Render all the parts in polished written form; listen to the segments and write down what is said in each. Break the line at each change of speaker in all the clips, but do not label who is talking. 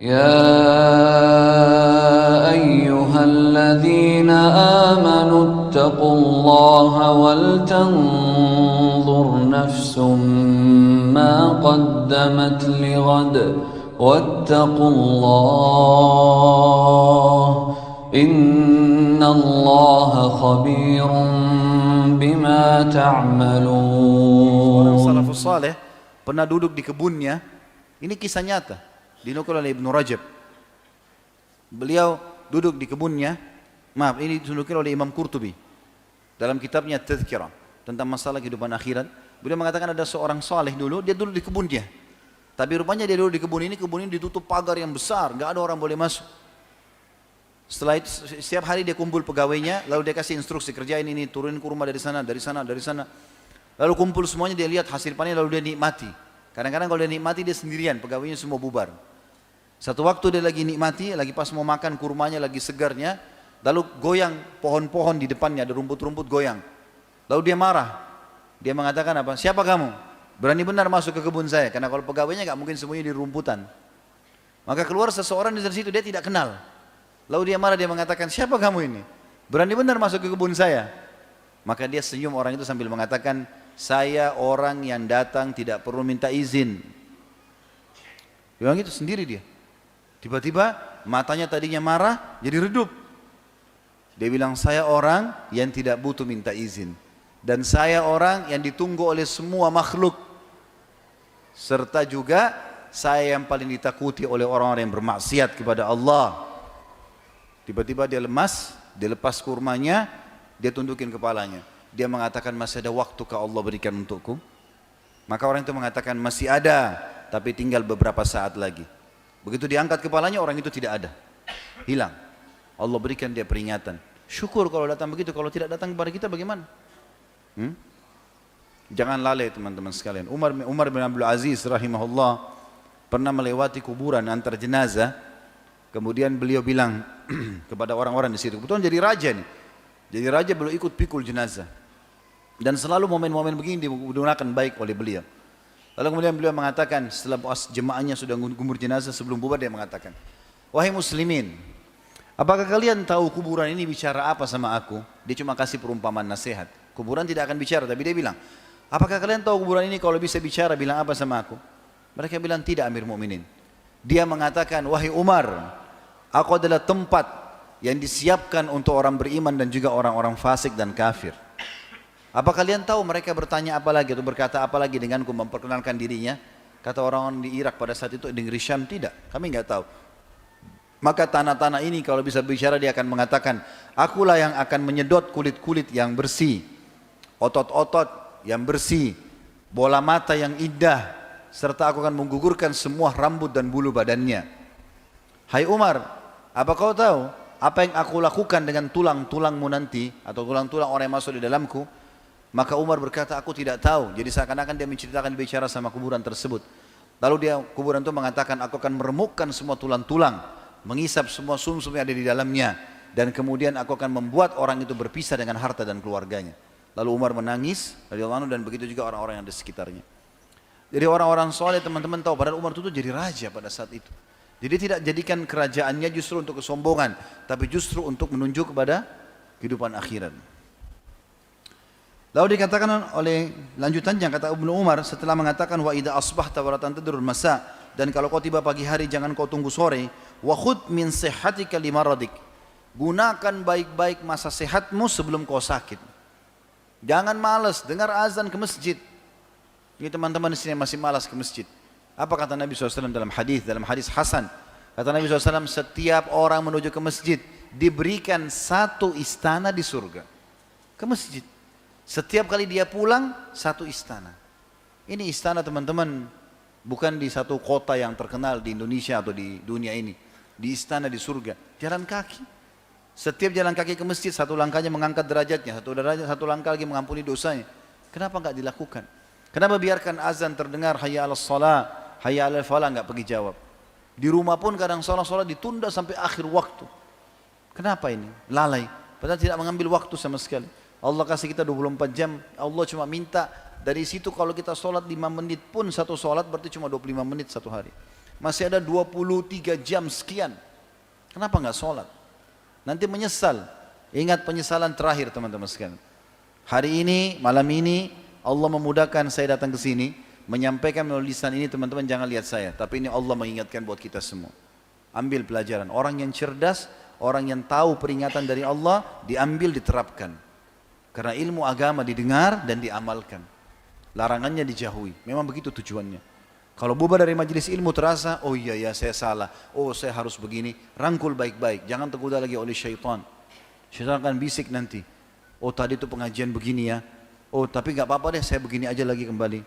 يا أيها الذين آمنوا اتقوا الله ولتنظر نفس ما قدمت لغد واتقوا الله إن الله خبير بما
Seorang
تعملون.
salafus saleh pernah duduk di kebunnya. Ini kisah nyata, dinukil oleh Ibnu Rajab. Beliau duduk di kebunnya, maaf ini dinukil oleh Imam Qurtubi dalam kitabnya Tadhkirah tentang masalah kehidupan akhirat. Beliau mengatakan ada seorang saleh dulu, dia duduk di kebunnya. Tapi rupanya dia duduk di kebun ini ditutup pagar yang besar, nggak ada orang boleh masuk. Setelah itu setiap hari dia kumpul pegawainya, lalu dia kasih instruksi kerjain ini, turunin kurma dari sana, dari sana, dari sana. Lalu kumpul semuanya, dia lihat hasil panen lalu dia nikmati. Kadang-kadang kalau dia nikmati dia sendirian, pegawainya semua bubar. Satu waktu dia lagi nikmati, lagi pas mau makan kurmanya lagi segarnya, lalu goyang pohon-pohon di depannya, ada rumput-rumput goyang. Lalu dia marah, dia mengatakan apa? Siapa kamu? Berani benar masuk ke kebun saya, karena kalau pegawainya nggak mungkin semuanya di rumputan. Maka keluar seseorang dari situ, dia tidak kenal. Lalu dia marah, dia mengatakan, siapa kamu ini? Berani benar masuk ke kebun saya. Maka dia senyum orang itu sambil mengatakan, saya orang yang datang tidak perlu minta izin. Dia bilang gitu sendiri dia. Tiba-tiba matanya tadinya marah jadi redup. Dia bilang saya orang yang tidak butuh minta izin. Dan saya orang yang ditunggu oleh semua makhluk. Serta juga saya yang paling ditakuti oleh orang-orang yang bermaksiat kepada Allah. Tiba-tiba dia lemas, dia lepas kurmanya, dia tundukin kepalanya. Dia mengatakan masih ada waktu ke Allah berikan untukku. Maka orang itu mengatakan masih ada, tapi tinggal beberapa saat lagi. Begitu diangkat kepalanya orang itu tidak ada, hilang. Allah berikan dia peringatan. Syukur kalau datang begitu, kalau tidak datang kepada kita bagaimana? Jangan lalai teman-teman sekalian. Umar bin Abdul Aziz rahimahullah pernah melewati kuburan antar jenazah. Kemudian beliau bilang kepada orang-orang di situ, kebetulan jadi raja nih. Jadi raja beliau ikut pikul jenazah. Dan selalu momen-momen begini digunakan baik oleh beliau. Lalu kemudian beliau mengatakan setelah jemaahnya sudah gumur jenazah sebelum bubar, dia mengatakan, wahai muslimin, apakah kalian tahu kuburan ini bicara apa sama aku? Dia cuma kasih perumpamaan nasihat. Kuburan tidak akan bicara, tapi dia bilang, apakah kalian tahu kuburan ini kalau bisa bicara bilang apa sama aku? Mereka bilang tidak, Amir Mu'minin. Dia mengatakan, wahai Umar, aku adalah tempat yang disiapkan untuk orang beriman dan juga orang-orang fasik dan kafir. Apa kalian tahu mereka bertanya apa lagi atau berkata apa lagi denganku memperkenalkan dirinya? Kata orang-orang di Irak pada saat itu, di negeri Syam, tidak, kami nggak tahu. Maka tanah-tanah ini kalau bisa bicara dia akan mengatakan, akulah yang akan menyedot kulit-kulit yang bersih, otot-otot yang bersih, bola mata yang indah, serta aku akan menggugurkan semua rambut dan bulu badannya. Hai Umar, apa kau tahu apa yang aku lakukan dengan tulang-tulangmu nanti atau tulang-tulang orang yang masuk di dalamku? Maka Umar berkata, aku tidak tahu. Jadi seakan-akan dia menceritakan bicara sama kuburan tersebut. Lalu kuburan itu mengatakan, aku akan meremukkan semua tulang-tulang, mengisap semua sumsum yang ada di dalamnya, dan kemudian aku akan membuat orang itu berpisah dengan harta dan keluarganya. Lalu Umar menangis radhiyallahu anhu, dan begitu juga orang-orang yang ada di sekitarnya. Jadi orang-orang soleh teman-teman tahu, padahal Umar itu jadi raja pada saat itu. Jadi tidak jadikan kerajaannya justru untuk kesombongan, tapi justru untuk menunjuk kepada kehidupan akhirat. Lalu dikatakan oleh lanjutannya, kata Ibnu Umar setelah mengatakan wa idza asbahta wa la tantadhurul masa, dan kalau kau tiba pagi hari jangan kau tunggu sore, wa khudh min sihhatika limaradik, gunakan baik-baik masa sehatmu sebelum kau sakit. Jangan malas dengar azan ke masjid. Ini teman-teman di sini masih malas ke masjid. Apa kata Nabi SAW dalam hadis Hasan? Kata Nabi SAW, setiap orang menuju ke masjid diberikan satu istana di surga. Ke masjid. Setiap kali dia pulang, satu istana. Ini istana teman-teman, bukan di satu kota yang terkenal di Indonesia atau di dunia ini. Di istana di surga, jalan kaki. Setiap jalan kaki ke masjid, satu langkahnya mengangkat derajatnya, satu langkah lagi mengampuni dosanya. Kenapa enggak dilakukan? Kenapa biarkan azan terdengar, hayya 'alas shalah, hayya 'alal falah, enggak pergi jawab? Di rumah pun kadang sholat ditunda sampai akhir waktu. Kenapa ini? Lalai. Padahal tidak mengambil waktu sama sekali. Allah kasih kita 24 jam, Allah cuma minta dari situ kalau kita sholat 5 menit pun satu sholat berarti cuma 25 menit satu hari. masih ada 23 jam sekian. Kenapa nggak sholat? Nanti menyesal. Ingat penyesalan terakhir teman-teman sekalian. Hari ini, malam ini, Allah memudahkan saya datang ke sini, menyampaikan melalui lisan ini teman-teman jangan lihat saya. Tapi ini Allah mengingatkan buat kita semua. Ambil pelajaran. Orang yang cerdas, orang yang tahu peringatan dari Allah, diambil, diterapkan. Karena ilmu agama didengar dan diamalkan. Larangannya dijauhi. Memang begitu tujuannya. Kalau bubar dari majelis ilmu terasa, oh iya ya saya salah, oh saya harus begini, rangkul baik-baik, jangan tergoda lagi oleh syaitan. Syaitan akan bisik nanti, oh tadi itu pengajian begini ya, oh tapi nggak apa-apa deh saya begini aja lagi kembali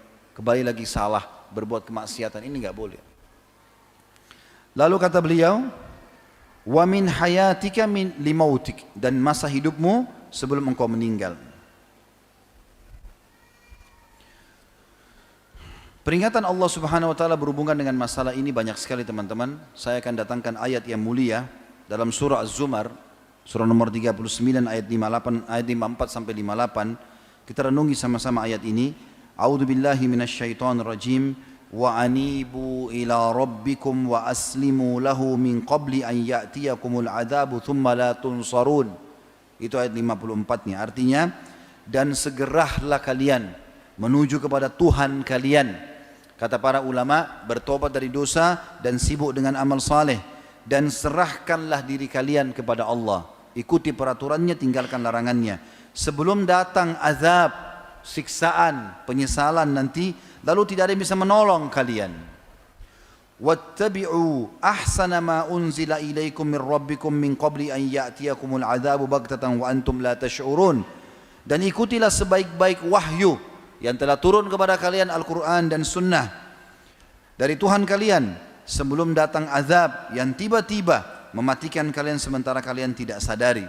lagi salah, berbuat kemaksiatan, ini nggak boleh. Lalu kata beliau, wa min hayatika min limautik, dan masa hidupmu sebelum engkau meninggal. Peringatan Allah Subhanahu wa taala berhubungan dengan masalah ini banyak sekali teman-teman. Saya akan datangkan ayat yang mulia dalam surah Az-Zumar, surah nomor 39 ayat 58 ayat 54 sampai 58. Kita renungi sama-sama ayat ini. A'udzubillahi minasyaitonir rajim. Wa anibu ila rabbikum wa aslimu lahu min qabli an ya'tiyakumul adzabu thumma la tunsarun. Itu ayat 54-nya. Artinya, dan segeralah kalian menuju kepada Tuhan kalian. Kata para ulama, bertobat dari dosa dan sibuk dengan amal saleh, dan serahkanlah diri kalian kepada Allah. Ikuti peraturannya, tinggalkan larangannya. Sebelum datang azab, siksaan, penyesalan nanti, lalu tidak ada yang bisa menolong kalian. Wattabi'u ahsana ma unzila ilaikum min rabbikum min qabli an ya'tiyakumul adzabu baghtatan wa antum la tash'urun. Dan ikutilah sebaik-baik wahyu yang telah turun kepada kalian Al-Quran dan Sunnah dari Tuhan kalian sebelum datang azab yang tiba-tiba mematikan kalian sementara kalian tidak sadari.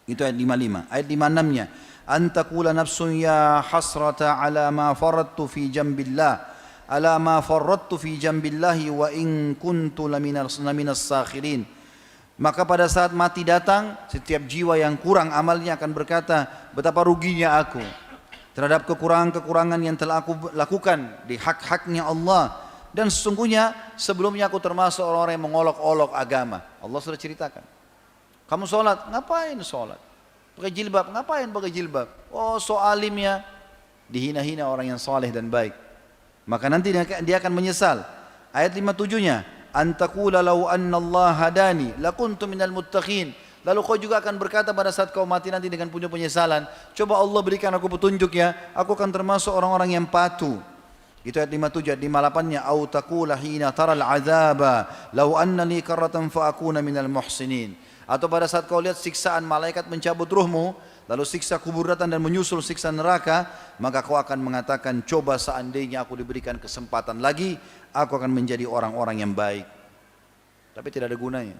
Itu ayat 55. Ayat 56-nya, antakula nafsun ya hasrata ala ma faradtu fi jambillah ala ma faradtu fi jambillahi wa in kuntu laminas sakhirin. Maka pada saat mati datang, setiap jiwa yang kurang amalnya akan berkata, betapa ruginya aku terhadap kekurangan-kekurangan yang telah aku lakukan di hak-haknya Allah. Dan sesungguhnya sebelumnya aku termasuk orang-orang yang mengolok-olok agama. Allah sudah ceritakan. Kamu sholat, ngapain sholat? Pakai jilbab, ngapain pakai jilbab? Oh so alimnya. Dihina-hina orang yang saleh dan baik. Maka nanti dia akan menyesal. Ayat 57-nya, antakula law anna Allah hadani lakuntu minal muttaqin. Lalu kau juga akan berkata pada saat kau mati nanti dengan punya penyesalan, coba Allah berikan aku petunjuk ya, aku akan termasuk orang-orang yang patuh. Itu ayat 57. Ayat 58-nya, au taqula hina taral azaba law anna li karratan fa akuna minal muhsinin. Atau pada saat kau lihat siksaan malaikat mencabut ruhmu, lalu siksa kubur datang dan menyusul siksa neraka, maka kau akan mengatakan, coba seandainya aku diberikan kesempatan lagi, aku akan menjadi orang-orang yang baik. Tapi tidak ada gunanya.